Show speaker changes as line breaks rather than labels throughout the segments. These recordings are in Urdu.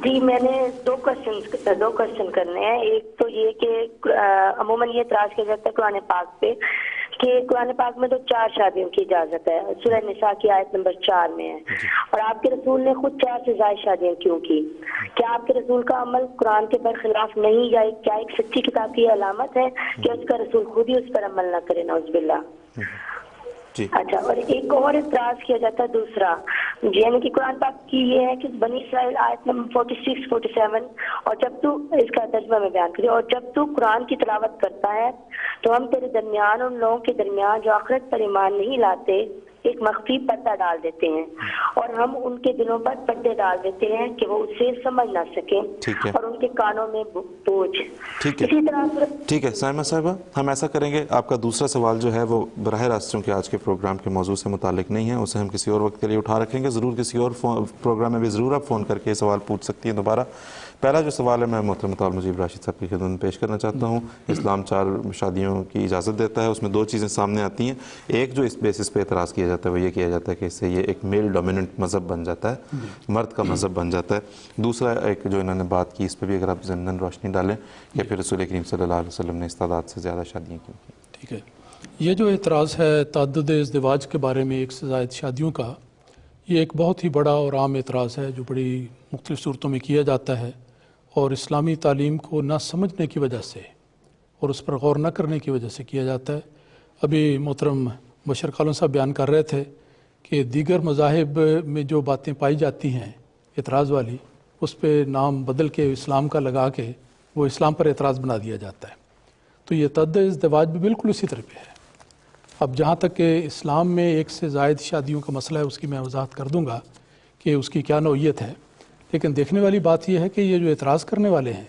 جی میں نے دو کوشچن کرنے ہیں. ایک تو یہ کہ عموماً یہ اعتراض کیا جاتا ہے قرآن پاک پہ کہ قرآن پاک میں تو 4 شادیوں کی اجازت ہے, سورہ نساء کی آیت نمبر 4 میں ہے, اور آپ کے رسول نے خود 4 سے زائد شادیاں کیوں کی؟ کیا آپ کے رسول کا عمل قرآن کے برخلاف نہیں, یا کیا ایک سچی کتاب کی علامت ہے کہ اس کا رسول خود ہی اس پر عمل نہ کرے؟ نعوذ باللہ. اچھا, اور ایک اور اعتراض کیا جاتا ہے دوسرا, یعنی کہ قرآن پاک کی یہ ہے کہ بنی اسرائیل آیت نمبر 46 47, اور جب تو اس کا ترجمہ میں بیان کریے, اور جب تو قرآن کی تلاوت کرتا ہے تو ہم تیرے درمیان ان لوگوں کے درمیان جو آخرت پر ایمان نہیں لاتے ایک مخفی پردہ ڈال دیتے ہیں, اور ہم ان کے دلوں پر پردے ڈال دیتے ہیں کہ وہ اسے سمجھ نہ سکیں, اور ان کے کانوں میں بوجھ. اسی طرح
ٹھیک ہے سائمہ صاحبہ, ہم ایسا کریں گے, آپ کا دوسرا سوال جو ہے وہ براہ راست چونکہ آج کے پروگرام کے موضوع سے متعلق نہیں ہے, اسے ہم کسی اور وقت کے لیے اٹھا رکھیں گے. ضرور کسی اور پروگرام میں بھی ضرور آپ فون کر کے یہ سوال پوچھ سکتی ہیں دوبارہ. پہلا جو سوال ہے میں محترم طالب مجیب راشد صاحب کی خدمت میں پیش کرنا چاہتا ہوں. اسلام 4 شادیوں کی اجازت دیتا ہے, اس میں 2 چیزیں سامنے آتی ہیں. ایک جو اس بیسس پہ اعتراض کیا جاتا ہے وہ یہ کیا جاتا ہے کہ اس سے یہ ایک میل ڈومیننٹ مذہب بن جاتا ہے, مرد کا مذہب بن جاتا ہے. دوسرا ایک جو انہوں نے بات کی, اس پہ بھی اگر آپ ضمناً روشنی ڈالیں کہ پھر رسول کریم صلی اللہ علیہ وسلم نے اس تعداد سے زیادہ شادیاں کیوں کی.
ٹھیک ہے, یہ جو اعتراض ہے تعدد ازدواج کے بارے میں, 1 سے زائد شادیوں کا, یہ ایک بہت ہی بڑا اور عام اعتراض ہے جو بڑی مختلف صورتوں میں کیا جاتا ہے, اور اسلامی تعلیم کو نہ سمجھنے کی وجہ سے اور اس پر غور نہ کرنے کی وجہ سے کیا جاتا ہے. ابھی محترم بشر کالون صاحب بیان کر رہے تھے کہ دیگر مذاہب میں جو باتیں پائی جاتی ہیں اعتراض والی, اس پہ نام بدل کے اسلام کا لگا کے وہ اسلام پر اعتراض بنا دیا جاتا ہے. تو یہ تعدد ازدواج بھی بالکل اسی طرح پہ ہے. اب جہاں تک کہ اسلام میں 1 سے زائد شادیوں کا مسئلہ ہے, اس کی میں وضاحت کر دوں گا کہ اس کی کیا نوعیت ہے. لیکن دیکھنے والی بات یہ ہے کہ یہ جو اعتراض کرنے والے ہیں,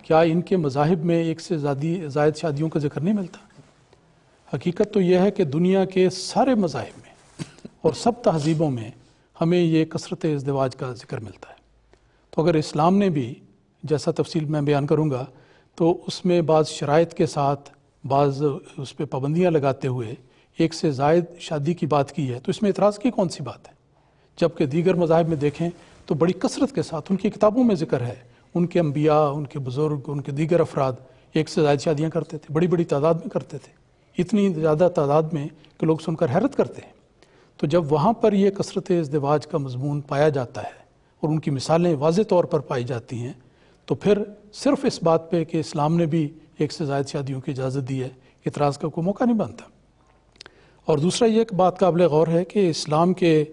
کیا ان کے مذاہب میں 1 سے زائد شادیوں کا ذکر نہیں ملتا؟ حقیقت تو یہ ہے کہ دنیا کے سارے مذاہب میں اور سب تہذیبوں میں ہمیں یہ کثرت ازدواج کا ذکر ملتا ہے. تو اگر اسلام نے بھی, جیسا تفصیل میں بیان کروں گا, تو اس میں بعض شرائط کے ساتھ بعض اس پہ پابندیاں لگاتے ہوئے 1 سے زائد شادی کی بات کی ہے, تو اس میں اعتراض کی کون سی بات ہے؟ جبکہ دیگر مذاہب میں دیکھیں تو بڑی کثرت کے ساتھ ان کی کتابوں میں ذکر ہے, ان کے انبیاء, ان کے بزرگ, ان کے دیگر افراد 1 سے زائد شادیاں کرتے تھے, بڑی بڑی تعداد میں کرتے تھے, اتنی زیادہ تعداد میں کہ لوگ سن کر حیرت کرتے ہیں. تو جب وہاں پر یہ کثرت ازدواج کا مضمون پایا جاتا ہے اور ان کی مثالیں واضح طور پر پائی جاتی ہیں, تو پھر صرف اس بات پہ کہ اسلام نے بھی 1 سے زائد شادیوں کی اجازت دی ہے, اعتراض کا کوئی موقع نہیں بنتا. اور دوسرا یہ ایک بات قابل غور ہے کہ اسلام کے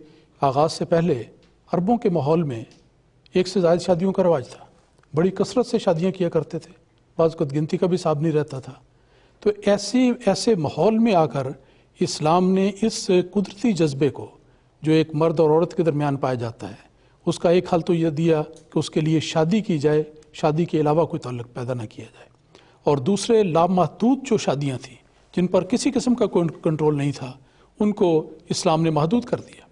آغاز سے پہلے عربوں کے ماحول میں 1 سے زائد شادیوں کا رواج تھا, بڑی کثرت سے شادیاں کیا کرتے تھے, بعض کو گنتی کا بھی حساب نہیں رہتا تھا. تو ایسے ماحول میں آ کر اسلام نے اس قدرتی جذبے کو جو ایک مرد اور عورت کے درمیان پایا جاتا ہے, اس کا ایک حل تو یہ دیا کہ اس کے لیے شادی کی جائے, شادی کے علاوہ کوئی تعلق پیدا نہ کیا جائے. اور دوسرے لامحدود جو شادیاں تھیں جن پر کسی قسم کا کوئی کنٹرول نہیں تھا, ان کو اسلام نے محدود کر دیا.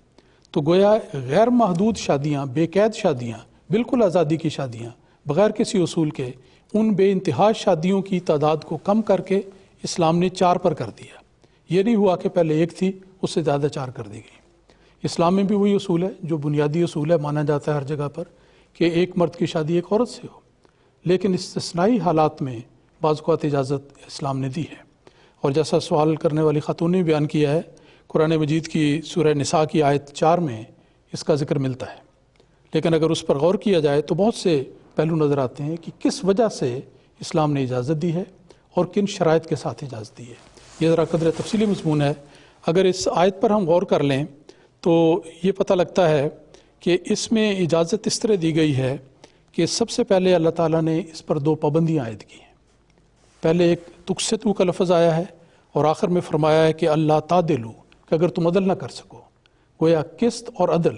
تو گویا غیر محدود شادیاں, بے قید شادیاں, بالکل آزادی کی شادیاں, بغیر کسی اصول کے, ان بے انتہا شادیوں کی تعداد کو کم کر کے اسلام نے 4 پر کر دیا. یہ نہیں ہوا کہ پہلے 1 تھی, اس سے زیادہ 4 کر دی گئی. اسلام میں بھی وہی اصول ہے جو بنیادی اصول ہے, مانا جاتا ہے ہر جگہ پر, کہ ایک مرد کی شادی ایک عورت سے ہو. لیکن استثنائی حالات میں بعض اوقات اجازت اسلام نے دی ہے. اور جیسا سوال کرنے والی خاتون نے بیان کیا ہے, قرآن مجید کی سورہ نساء کی آیت 4 میں اس کا ذکر ملتا ہے. لیکن اگر اس پر غور کیا جائے تو بہت سے پہلو نظر آتے ہیں کہ کس وجہ سے اسلام نے اجازت دی ہے اور کن شرائط کے ساتھ اجازت دی ہے. یہ ذرا قدر تفصیلی مضمون ہے. اگر اس آیت پر ہم غور کر لیں تو یہ پتہ لگتا ہے کہ اس میں اجازت اس طرح دی گئی ہے کہ سب سے پہلے اللہ تعالیٰ نے اس پر 2 پابندیاں عائد کی ہیں. پہلے ایک تقسطوا کا لفظ آیا ہے, اور آخر میں فرمایا ہے کہ اللہ تعدلوا, کہ اگر تم عدل نہ کر سکو. گویا قسط اور عدل,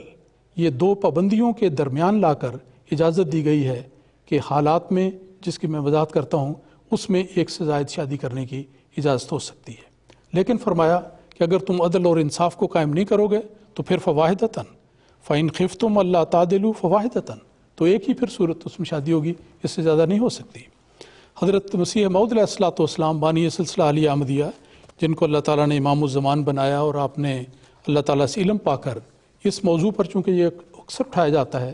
یہ 2 پابندیوں کے درمیان لا کر اجازت دی گئی ہے کہ حالات میں, جس کی میں وضاحت کرتا ہوں, اس میں 1 سے زائد شادی کرنے کی اجازت ہو سکتی ہے. لیکن فرمایا کہ اگر تم عدل اور انصاف کو قائم نہیں کرو گے تو پھر فواحدتاً, فَإِنْ خِفْتُمْ أَلَّا تَعْدِلُوا فَوَاحِدَةً, تو ایک ہی پھر صورت اس میں شادی ہوگی, اس سے زیادہ نہیں ہو سکتی. حضرت مسیح موعود علیہ السلام بانی سلسلہ علی احمدیہ, جن کو اللہ تعالیٰ نے امام الزمان بنایا, اور آپ نے اللہ تعالیٰ سے علم پا کر اس موضوع پر, چونکہ یہ اکثر اٹھایا جاتا ہے,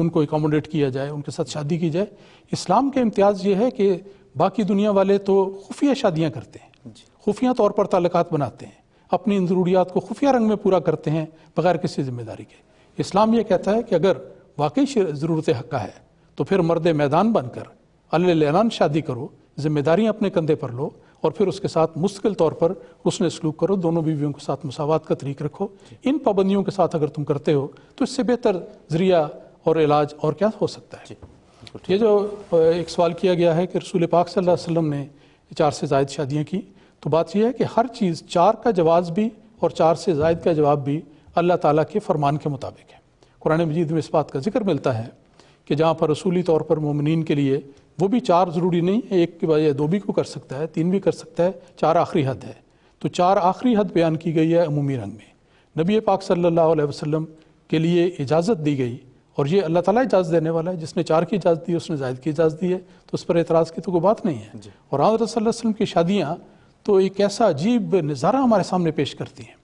ان کو اکاموڈیٹ کیا جائے، ان کے ساتھ شادی کی جائے۔ اسلام کے امتیاز یہ ہے کہ باقی دنیا والے تو خفیہ شادیاں کرتے ہیں، خفیہ طور پر تعلقات بناتے ہیں، اپنی ان ضروریات کو خفیہ رنگ میں پورا کرتے ہیں بغیر کسی ذمہ داری کے۔ اسلام یہ کہتا ہے کہ اگر واقعی ضرورت حق کا ہے تو پھر مرد میدان بن کر اعلان شادی کرو، ذمہ داریاں اپنے کندھے پر لو، اور پھر اس کے ساتھ مستقل طور پر حسن سلوک کرو، دونوں بیویوں کے ساتھ مساوات کا طریق رکھو۔ ان پابندیوں کے ساتھ اگر تم کرتے ہو تو اس سے بہتر ذریعہ اور علاج اور کیا ہو سکتا ہے؟ یہ جو ایک سوال کیا گیا ہے کہ رسول پاک صلی اللہ علیہ وسلم نے 4 سے زائد شادیاں کی، تو بات یہ ہے کہ ہر چیز 4 کا جواز بھی اور 4 سے زائد کا جواب بھی اللہ تعالیٰ کے فرمان کے مطابق ہے۔ قرآن مجید میں اس بات کا ذکر ملتا ہے کہ جہاں پر رسولی طور پر مومنین کے لیے وہ بھی 4 ضروری نہیں ہے، 1 کے بجائے 2 بھی کو کر سکتا ہے، 3 بھی کر سکتا ہے، 4 آخری حد ہے، تو 4 آخری حد بیان کی گئی ہے عمومی رنگ میں۔ نبی پاک صلی اللہ علیہ وسلم کے لیے اجازت دی گئی، اور یہ اللہ تعالیٰ اجازت دینے والا ہے، جس نے 4 کی اجازت دی اس نے زائد کی اجازت دی ہے، تو اس پر اعتراض کی تو کوئی بات نہیں ہے۔ اور حضرت صلی اللہ علیہ وسلم کی شادیاں تو ایک ایسا عجیب نظارہ ہمارے سامنے پیش کرتی ہیں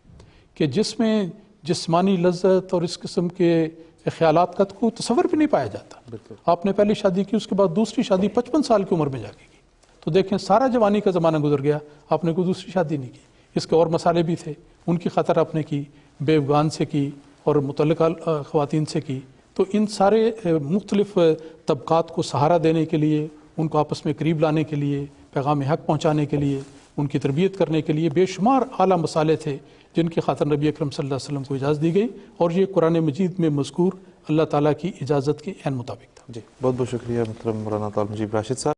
کہ جس میں جسمانی لذت اور اس قسم کے خیالات کا تو کوئی تصور بھی نہیں پایا جاتا۔ آپ نے پہلی شادی کی، اس کے بعد دوسری شادی 55 سال کی عمر میں جا کے کی، تو دیکھیں سارا جوانی کا زمانہ گزر گیا، آپ نے کوئی دوسری شادی نہیں کی۔ اس کے اور مسائل بھی تھے، ان کی خاطر آپ نے کی، بیوگان سے کی اور متعلقہ خواتین سے کی۔ تو ان سارے مختلف طبقات کو سہارا دینے کے لیے، ان کو آپس میں قریب لانے کے لیے، پیغام حق پہنچانے کے لیے، ان کی تربیت کرنے کے لیے بے شمار اعلیٰ مسالے تھے جن کی خاطر نبی اکرم صلی اللہ علیہ وسلم کو اجازت دی گئی، اور یہ قرآن مجید میں مذکور اللہ تعالیٰ کی اجازت کے عین مطابق تھا۔
جی بہت بہت شکریہ محترم مولانا طالب مجیب راشد صاحب۔